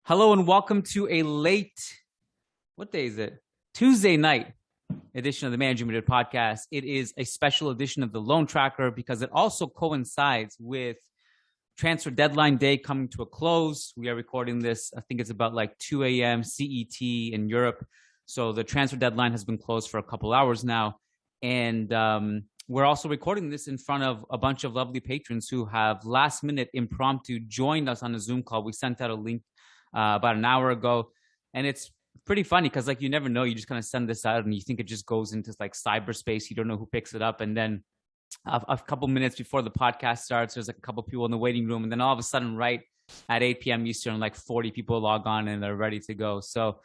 Hello and welcome to a what day is it? Tuesday night edition of the Managing Madrid podcast. It is a special edition of the Loan Tracker because it also coincides with transfer deadline day coming to a close. We are recording this, I think it's about like 2 a.m. CET in Europe. So the transfer deadline has been closed for a couple hours now. And we're also recording this in front of a bunch of lovely patrons who have last minute impromptu joined us on a Zoom call. We sent out a link about an hour ago, and it's pretty funny because like you never know, you just kind of send this out and you think it just goes into like cyberspace. You don't know who picks it up, and then a couple minutes before the podcast starts, there's like a couple people in the waiting room, and then all of a sudden, right at 8 p.m. Eastern, like 40 people log on and they're ready to go. So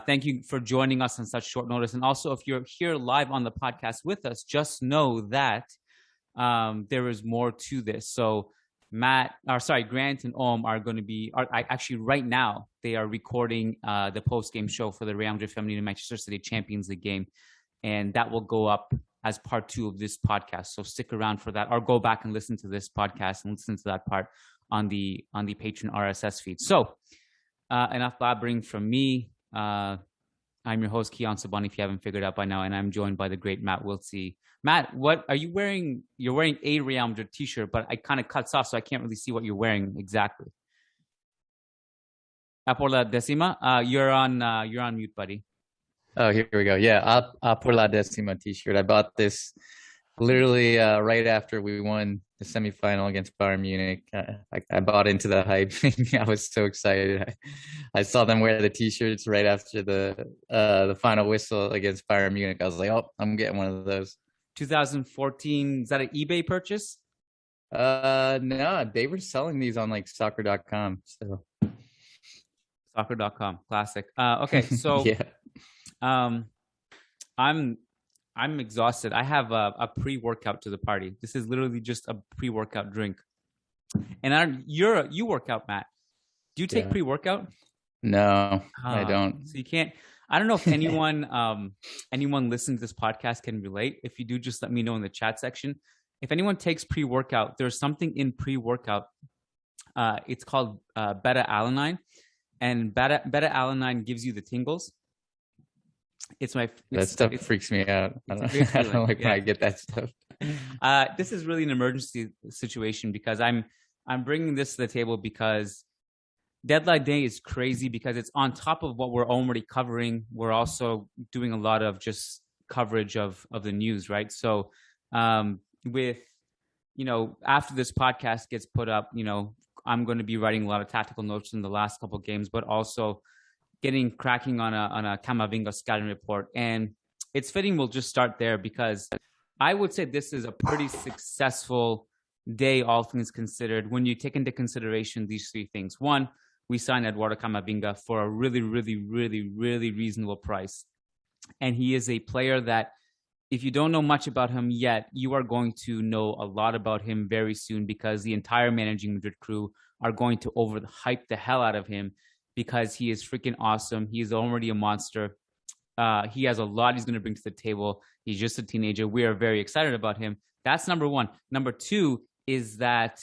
thank you for joining us on such short notice. And also, if you're here live on the podcast with us, just know that there is more to this. So Grant and Om are going to be actually right now. They are recording the post-game show for the Real Madrid Femenino Manchester City Champions League game, and that will go up as part 2 of this podcast. So stick around for that, or go back and listen to this podcast and listen to that part on the Patreon RSS feed. So enough blabbering from me. I'm your host, Kiyan Sabani, if you haven't figured out by now, and I'm joined by the great Matt Wiltsey. Matt, what are you wearing? You're wearing a Real Madrid t-shirt, but it kind of cuts off, so I can't really see what you're wearing exactly. Por la décima, you're on mute, buddy. Oh, here we go. Yeah, a por la décima t-shirt. I bought this literally right after we won the semifinal against Bayern Munich. I bought into the hype. I was so excited. I saw them wear the t-shirts right after the final whistle against Bayern Munich. I was like, oh, I'm getting one of those. 2014, is that an eBay purchase? No, they were selling these on like soccer.com. So soccer.com, classic. Okay, so yeah. I'm exhausted. I have a pre-workout to the party. This is literally just a pre-workout drink. And you work out, Matt. Do you take pre-workout? No, I don't. So you can't. I don't know if anyone listening to this podcast can relate. If you do, just let me know in the chat section. If anyone takes pre-workout, there's something in pre-workout. It's called beta-alanine, and beta-alanine gives you the tingles. That stuff freaks me out. I don't like when I get that stuff. This is really an emergency situation because I'm bringing this to the table because deadline day is crazy because it's on top of what we're already covering. We're also doing a lot of just coverage of the news, right? So with, after this podcast gets put up, I'm going to be writing a lot of tactical notes in the last couple of games, but also getting cracking on a Camavinga scouting report. And it's fitting we'll just start there because I would say this is a pretty successful day, all things considered, when you take into consideration these 3 things. 1, we signed Eduardo Camavinga for a really, really, really, really reasonable price. And he is a player that if you don't know much about him yet, you are going to know a lot about him very soon because the entire Managing Madrid crew are going to overhype the hell out of him because he is freaking awesome. He is already a monster. He has a lot he's going to bring to the table. He's just a teenager. We are very excited about him. That's number 1. Number 2 is that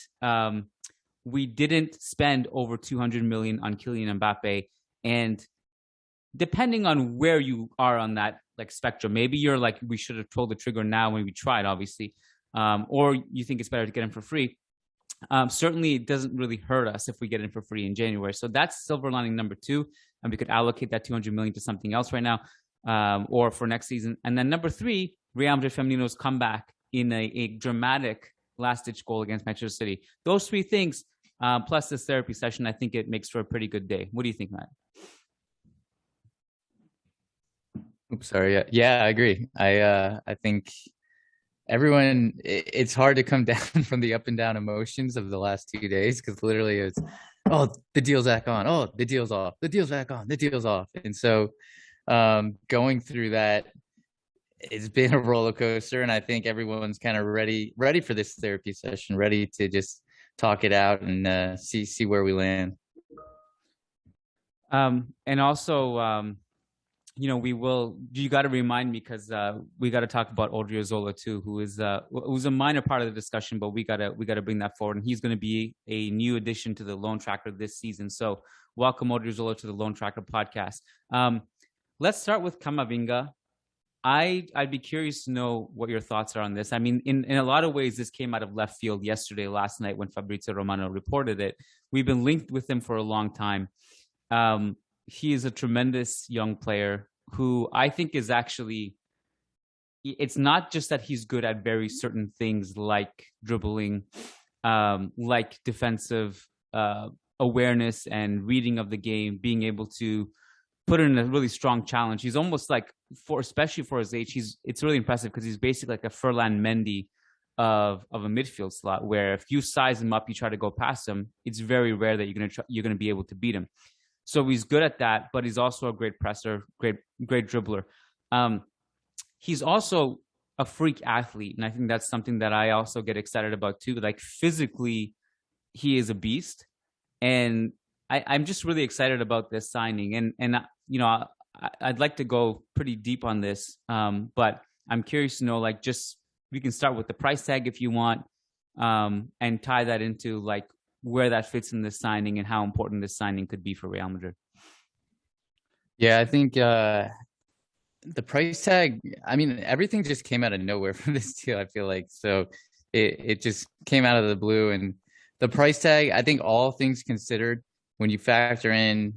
we didn't spend over 200 million on Kylian Mbappe. And depending on where you are on that spectrum, maybe you're like, we should have pulled the trigger now when we tried, obviously. Or you think it's better to get him for free. Certainly it doesn't really hurt us if we get it for free in January. So that's silver lining number 2. And we could allocate that 200 million to something else right now, or for next season. And then number 3, Real Madrid Femenino's comeback in a dramatic last-ditch goal against Manchester City. Those 3 things, plus this therapy session, I think it makes for a pretty good day. What do you think, Matt? Oops, sorry. Yeah, I agree. I think everyone, it's hard to come down from the up and down emotions of the last 2 days because literally it's, oh, the deal's back on. Oh, the deal's off. The deal's back on. The deal's off. And so going through that, it's been a roller coaster. And I think everyone's kind of ready for this therapy session, ready to just talk it out and see where we land. And also, you got to remind me because we got to talk about Odriozola too, who's a minor part of the discussion, but we gotta bring that forward, and he's going to be a new addition to the Loan Tracker this season. So welcome Odriozola to the Loan Tracker podcast. Let's start with Camavinga. I'd be curious to know what your thoughts are on this. I mean, in a lot of ways, this came out of left field last night when Fabrizio Romano reported it. We've been linked with him for a long time. He is a tremendous young player who I think is actually, it's not just that he's good at very certain things like dribbling, like defensive awareness and reading of the game, being able to put in a really strong challenge. He's almost like, especially for his age, it's really impressive because he's basically like a Furlan Mendy of a midfield slot, where if you size him up, you try to go past him, it's very rare that you're gonna be able to beat him. So he's good at that, but he's also a great presser, great dribbler. He's also a freak athlete, and I think that's something that I also get excited about too. Like physically, he is a beast, and I'm just really excited about this signing. And I'd like to go pretty deep on this, but I'm curious to know, like, just we can start with the price tag if you want, and tie that into like where that fits in this signing and how important this signing could be for Real Madrid. Yeah, I think the price tag, I mean, everything just came out of nowhere from this deal, I feel like. So it just came out of the blue. And the price tag, I think all things considered, when you factor in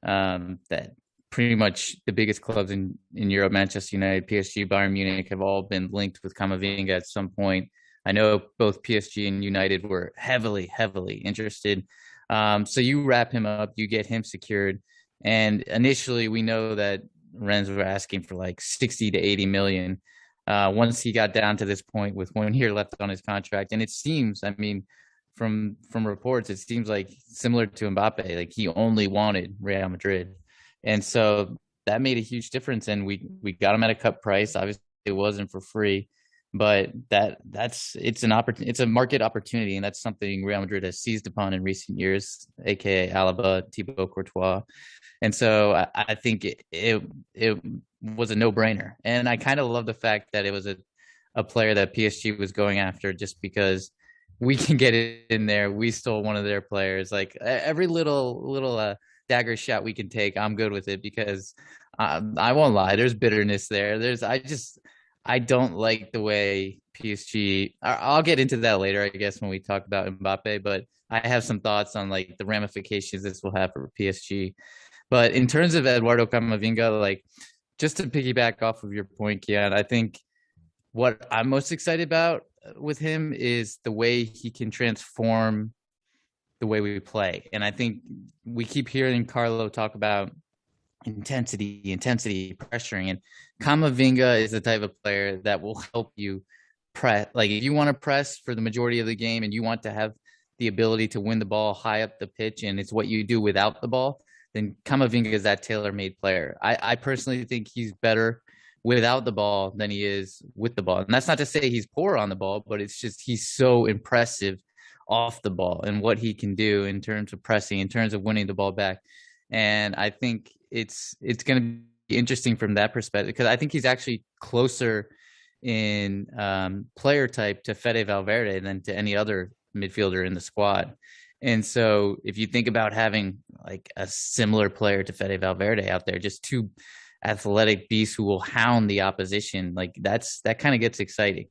that pretty much the biggest clubs in Europe, Manchester United, PSG, Bayern Munich, have all been linked with Camavinga at some point. I know both PSG and United were heavily interested. So you wrap him up, you get him secured. And initially, we know that Rennes were asking for like 60 to 80 million. Once he got down to this point with 1 year left on his contract. And it seems, I mean, from reports, it seems like similar to Mbappe, like he only wanted Real Madrid. And so that made a huge difference. And we got him at a cut price. Obviously, it wasn't for free. But it's a market opportunity, and that's something Real Madrid has seized upon in recent years, aka Alaba, Thibaut Courtois, and so I think it was a no-brainer. And I kind of love the fact that it was a player that PSG was going after, just because we can get it in there. We stole one of their players. Like every little dagger shot we can take, I'm good with it, because I won't lie, there's bitterness there. I don't like the way PSG. I'll get into that later, I guess, when we talk about Mbappe. But I have some thoughts on like the ramifications this will have for PSG. But in terms of Eduardo Camavinga, like, just to piggyback off of your point, Kian, I think what I'm most excited about with him is the way he can transform the way we play. And I think we keep hearing Carlo talk about intensity, pressuring. And Camavinga is the type of player that will help you press. Like if you want to press for the majority of the game and you want to have the ability to win the ball high up the pitch, and it's what you do without the ball, then Camavinga is that tailor-made player. I personally think he's better without the ball than he is with the ball. And that's not to say he's poor on the ball, but it's just he's so impressive off the ball and what he can do in terms of pressing, in terms of winning the ball back. And I think it's going to be interesting from that perspective, because I think he's actually closer in player type to Fede Valverde than to any other midfielder in the squad. And so if you think about having like a similar player to Fede Valverde out there, just two athletic beasts who will hound the opposition, like that kind of gets exciting.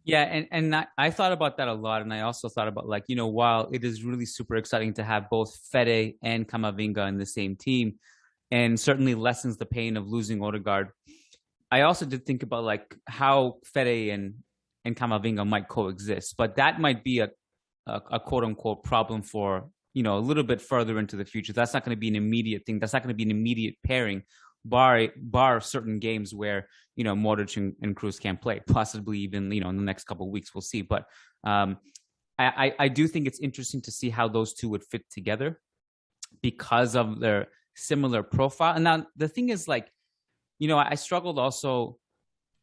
Yeah, and I thought about that a lot, and I also thought about, like, while it is really super exciting to have both Fede and Camavinga in the same team, and certainly lessens the pain of losing Odegaard, I also did think about like how Fede and Camavinga might coexist, but that might be a quote unquote problem for a little bit further into the future. That's not going to be an immediate thing. That's not going to be an immediate pairing, bar certain games where Modric and Kroos can't play, possibly even in the next couple of weeks, we'll see. But I do think it's interesting to see how those two would fit together because of their similar profile. And now the thing is, like, I struggled also.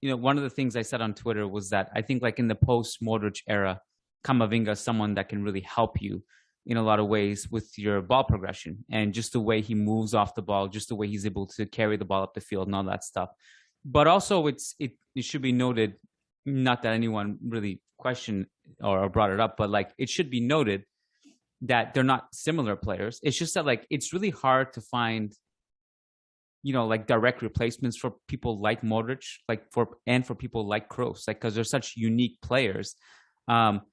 One of the things I said on Twitter was that I think, like, in the post Modric era, Camavinga is someone that can really help you. in a lot of ways with your ball progression and just the way he moves off the ball, just the way he's able to carry the ball up the field and all that stuff. But also, it should be noted, not that anyone really questioned or brought it up, but like it should be noted that they're not similar players. It's just that like it's really hard to find, like direct replacements for people like Modric, for people like Kroos, like because they're such unique players. Some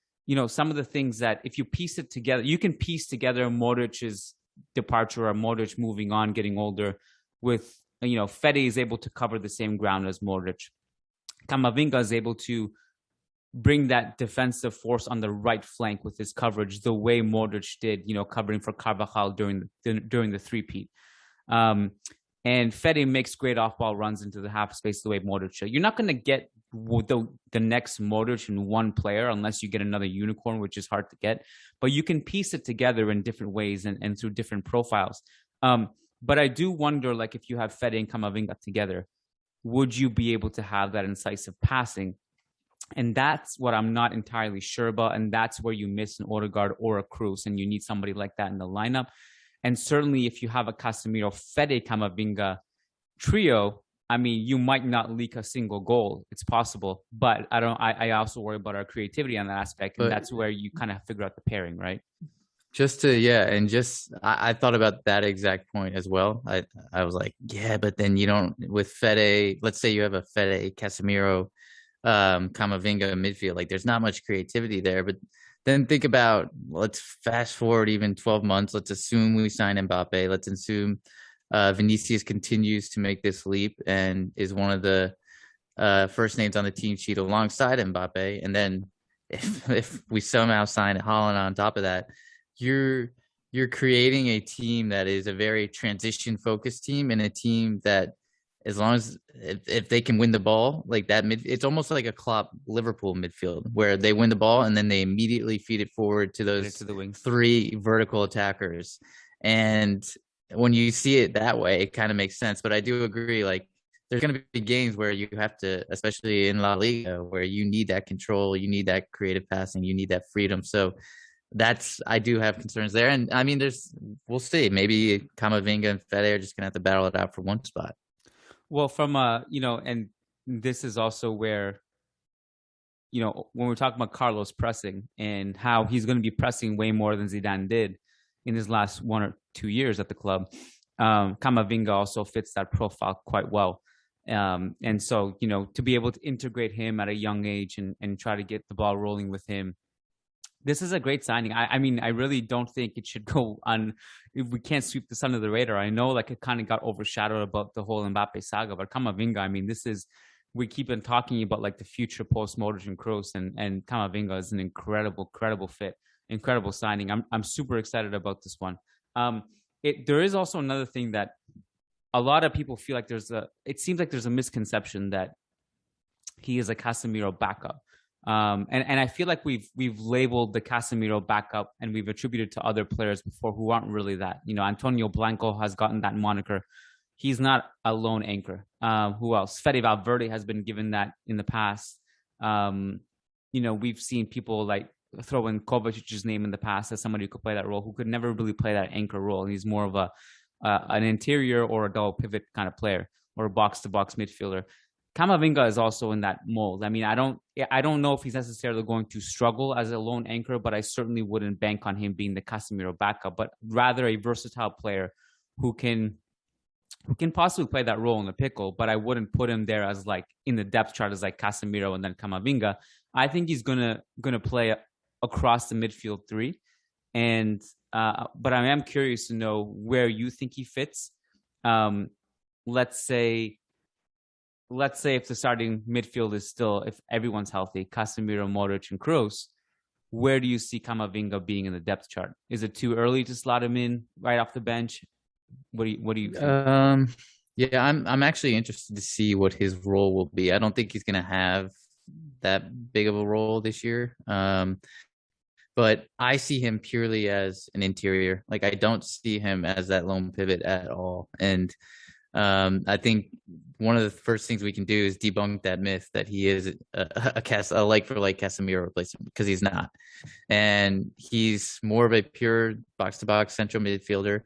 of the things that if you piece it together, you can piece together Modric's departure or Modric moving on, getting older, with Fede is able to cover the same ground as Modric. Camavinga is able to bring that defensive force on the right flank with his coverage, the way Modric did, covering for Carvajal during the three-peat. And Fede makes great off-ball runs into the half space the way Modric did. You're not going to get the next Modric in one player unless you get another unicorn, which is hard to get. But you can piece it together in different ways and through different profiles. But I do wonder, like, if you have Fede and Camavinga together, would you be able to have that incisive passing? And that's what I'm not entirely sure about. And that's where you miss an Odegaard or a Kroos, and you need somebody like that in the lineup. And certainly if you have a Casemiro, Fede, Camavinga trio, I mean, you might not leak a single goal. It's possible. But I also worry about our creativity on that aspect. And that's where you kind of figure out the pairing, right? I thought about that exact point as well. I was like, yeah, but then you don't, with Fede, let's say you have a Fede, Casemiro, Camavinga midfield, like there's not much creativity there. But then think about, let's fast forward even 12 months. Let's assume we sign Mbappe. Let's assume Vinicius continues to make this leap and is one of the first names on the team sheet alongside Mbappe. And then if we somehow sign Haaland on top of that, you're creating a team that is a very transition focused team, and a team that, as long as if they can win the ball like that, it's almost like a Klopp Liverpool midfield where they win the ball and then they immediately feed it forward to those three vertical attackers. And when you see it that way, it kind of makes sense. But I do agree, like there's going to be games where you have to, especially in La Liga, where you need that control, you need that creative passing, you need that freedom. So I do have concerns there. And I mean, we'll see. Maybe Camavinga and Fede are just going to have to battle it out for one spot. Well, and this is also where, when we're talking about Carlos pressing and how he's going to be pressing way more than Zidane did in his last 1 or 2 years at the club, Camavinga also fits that profile quite well. And so, to be able to integrate him at a young age and try to get the ball rolling with him, this is a great signing. I mean, I really don't think it should go on. We can't sweep this under the radar. I know, like, it kind of got overshadowed about the whole Mbappe saga, but Camavinga, I mean, we keep on talking about like the future post Modric and Kroos, and Camavinga is an incredible fit, incredible signing. I'm super excited about this one. There is also another thing that a lot of people feel like it seems like there's a misconception that he is a Casemiro backup. And I feel like we've labeled the Casemiro backup and we've attributed to other players before who aren't really that. Antonio Blanco has gotten that moniker. He's not a lone anchor. Who else? Fede Valverde has been given that in the past. We've seen people like throw in Kovacic's name in the past as somebody who could play that role, who could never really play that anchor role. And he's more of an interior or a double pivot kind of player, or a box-to-box midfielder. Camavinga is also in that mold. I mean, I don't know if he's necessarily going to struggle as a lone anchor, but I certainly wouldn't bank on him being the Casemiro backup, but rather a versatile player who can possibly play that role in the pickle, but I wouldn't put him there as like in the depth chart as like Casemiro and then Camavinga. I think he's gonna play across the midfield three, and but I am curious to know where you think he fits. Let's say if the starting midfield is still, if everyone's healthy, Casemiro, Modric, and Kroos, where do you see Camavinga being in the depth chart? Is it too early to slot him in right off the bench? What do you think? Yeah, I'm actually interested to see what his role will be. I don't think he's going to have that big of a role this year. But I see him purely as an interior. Like, I don't see him as that lone pivot at all. And I think one of the first things we can do is debunk that myth that he is a like for like Casemiro replacement, because he's not, and he's more of a pure box to box central midfielder.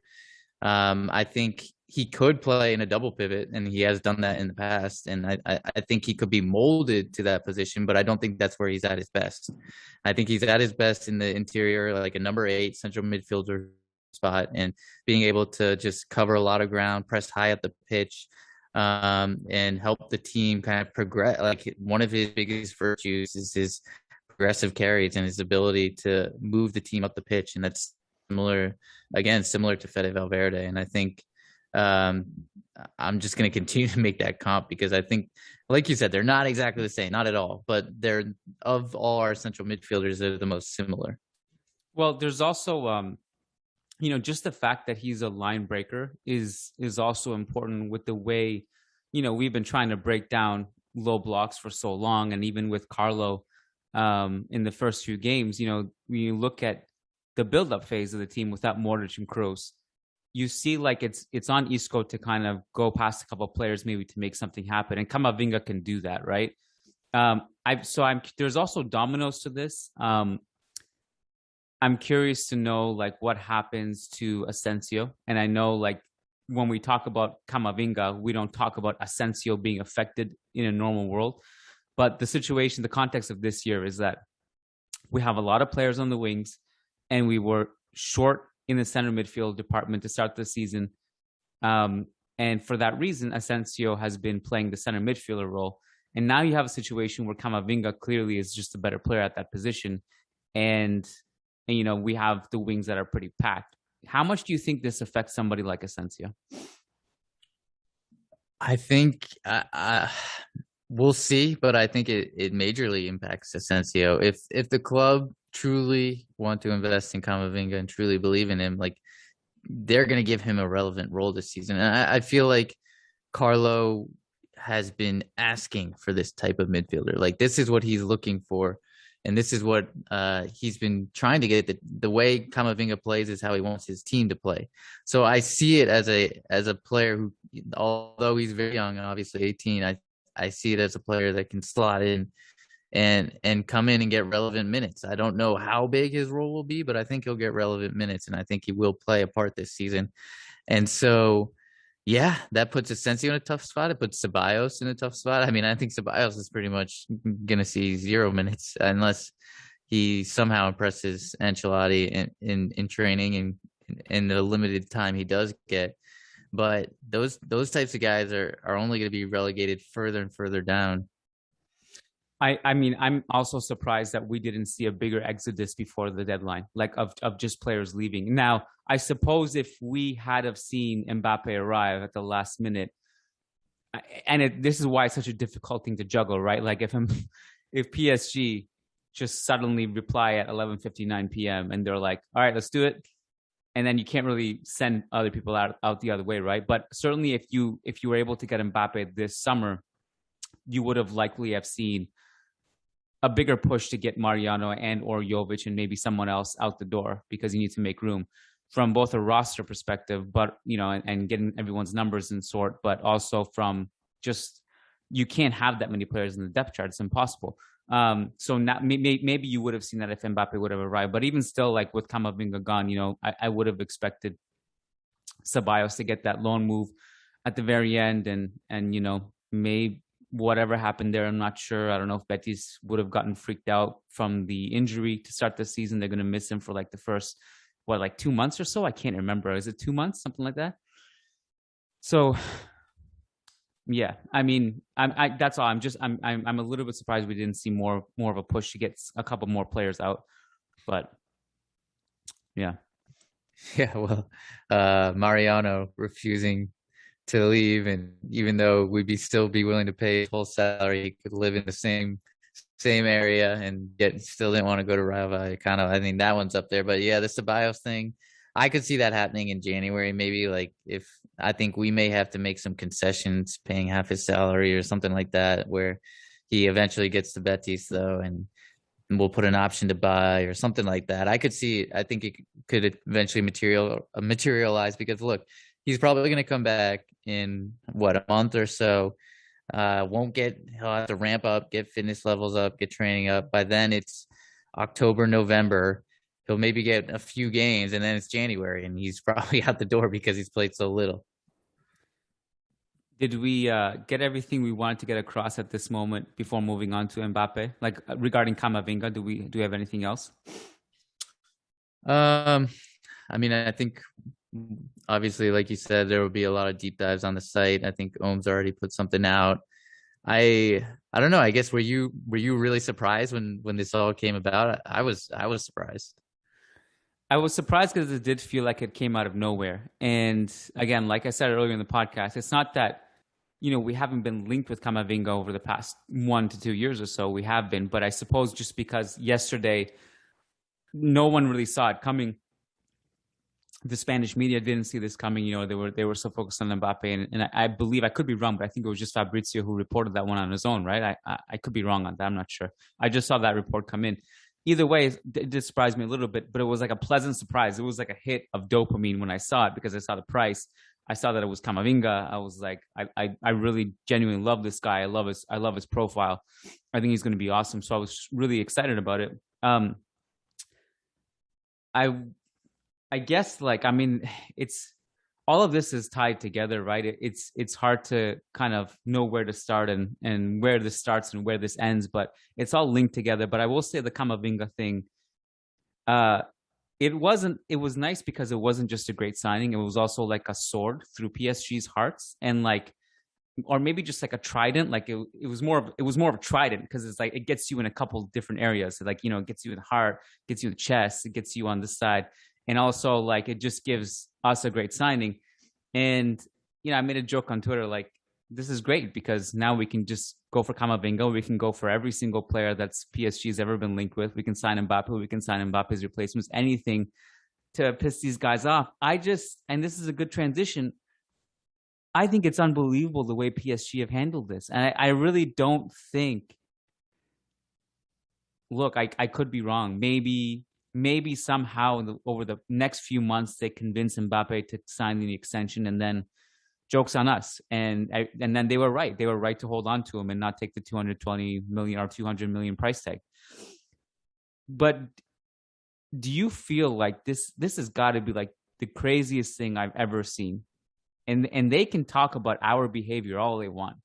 I think he could play in a double pivot, and he has done that in the past. And I think he could be molded to that position, but I don't think that's where he's at his best. I think he's at his best in the interior, like a number 8 central midfielder spot, and being able to just cover a lot of ground, press high up the pitch, and help the team kind of progress. Like, one of his biggest virtues is his progressive carries and his ability to move the team up the pitch. And that's similar to Fede Valverde. And I think I'm just going to continue to make that comp, because I think, like you said, they're not exactly the same, not at all, but they're, of all our central midfielders, they're the most similar. Well, there's also, just the fact that he's a line breaker is also important with the way, we've been trying to break down low blocks for so long. And even with Carlo in the first few games, when you look at the build-up phase of the team without Modric and Kroos, you see like it's on Isco to kind of go past a couple of players maybe to make something happen, and Camavinga can do that, right? There's also dominoes to this. I'm curious to know like what happens to Asensio, and I know like when we talk about Camavinga, we don't talk about Asensio being affected in a normal world, but the context of this year is that we have a lot of players on the wings, and we were short in the center midfield department to start the season. And for that reason, Asensio has been playing the center midfielder role. And now you have a situation where Camavinga clearly is just a better player at that position. And we have the wings that are pretty packed. How much do you think this affects somebody like Asensio? I think we'll see, but I think it majorly impacts Asensio. If the club truly want to invest in Camavinga and truly believe in him, like, they're going to give him a relevant role this season. And I feel like Carlo has been asking for this type of midfielder. Like, this is what he's looking for, and this is what he's been trying to get. The way Camavinga plays is how he wants his team to play. So I see it as a player who, although he's very young, obviously 18, I see it as a player that can slot in and come in and get relevant minutes. I don't know how big his role will be, but I think he'll get relevant minutes, and I think he will play a part this season. And so, yeah, that puts Asensio in a tough spot. It puts Ceballos in a tough spot. I mean, I think Ceballos is pretty much going to see 0 minutes unless he somehow impresses Ancelotti in training and in the limited time he does get. But those types of guys are only going to be relegated further and further down. I mean, I'm also surprised that we didn't see a bigger exodus before the deadline, like of just players leaving. Now, I suppose if we had have seen Mbappe arrive at the last minute, and this is why it's such a difficult thing to juggle, right? Like if PSG just suddenly reply at 11:59 p.m. and they're like, all right, let's do it. And then you can't really send other people out the other way, right? But certainly if you were able to get Mbappe this summer, you would have likely have seen a bigger push to get Mariano and or Jovic and maybe someone else out the door, because you need to make room from both a roster perspective, but and getting everyone's numbers in sort, but also from just, you can't have that many players in the depth chart. It's impossible. So maybe you would have seen that if Mbappe would have arrived, but even still, like with Camavinga gone, I would have expected Ceballos to get that loan move at the very end, and maybe whatever happened there, I'm not sure. I don't know if Betis would have gotten freaked out from the injury to start the season. They're going to miss him for like the first, 2 months or so? I can't remember. Is it 2 months? Something like that. So, yeah, I mean, that's all. I'm a little bit surprised we didn't see more of a push to get a couple more players out, but yeah. Yeah, well, Mariano refusing to leave, and even though we'd still be willing to pay his whole salary, he could live in the same area and yet still didn't want to go to Rayo Vallecano. I think that one's up there. But yeah, the Ceballos thing, I could see that happening in January. Maybe like if I think we may have to make some concessions, paying half his salary or something like that, where he eventually gets to Betis though, and we'll put an option to buy or something like that. I could see it. I think it could eventually materialize, because look, He's probably going to come back in what, a month or so. He'll have to ramp up, get fitness levels up, get training up. By then it's October, November. He'll maybe get a few games, and then it's January, and he's probably out the door because he's played so little. Did we get everything we wanted to get across at this moment before moving on to Mbappe? Like regarding Camavinga, do we have anything else? Um, I mean, I think obviously, like you said, there will be a lot of deep dives on the site. I think Ohm's already put something out. I don't know. I guess were you really surprised when this all came about? I was surprised. I was surprised because it did feel like it came out of nowhere. And again, like I said earlier in the podcast, it's not that, we haven't been linked with Camavinga over the past 1 to 2 years or so. We have been, but I suppose just because yesterday no one really saw it coming. The Spanish media didn't see this coming. They were so focused on Mbappe, and I believe, I could be wrong, but I think it was just Fabrizio who reported that one on his own, right? I could be wrong on that. I'm not sure. I just saw that report come in. Either way, it did surprise me a little bit, but it was like a pleasant surprise. It was like a hit of dopamine when I saw it because I saw the price. I saw that it was Camavinga. I was like, I really genuinely love this guy. I love his profile. I think he's going to be awesome. So I was really excited about it. I I guess it's all of this is tied together, right? It's hard to kind of know where to start and where this starts and where this ends, but it's all linked together. But I will say the Kamavinga thing, uh, it was nice because it wasn't just a great signing. It was also like a sword through PSG's hearts, and or maybe just like a trident. It was more of a trident because it's like it gets you in a couple different areas. So it gets you in the heart, gets you in the chest, it gets you on this side, and also like it just gives us a great signing. And I made a joke on Twitter like this is great because now we can just go for Camavinga. We can go for every single player that's PSG's ever been linked with. We can sign Mbappe. We can sign Mbappe's replacements. Anything to piss these guys off. And this is a good transition. I think it's unbelievable the way PSG have handled this. And I really don't think, look, I could be wrong. Maybe somehow over the next few months, they convince Mbappe to sign the extension, and then joke's on us. And then they were right. They were right to hold on to him and not take the 220 million or 200 million price tag. But do you feel like this has got to be like the craziest thing I've ever seen? And they can talk about our behavior all they want.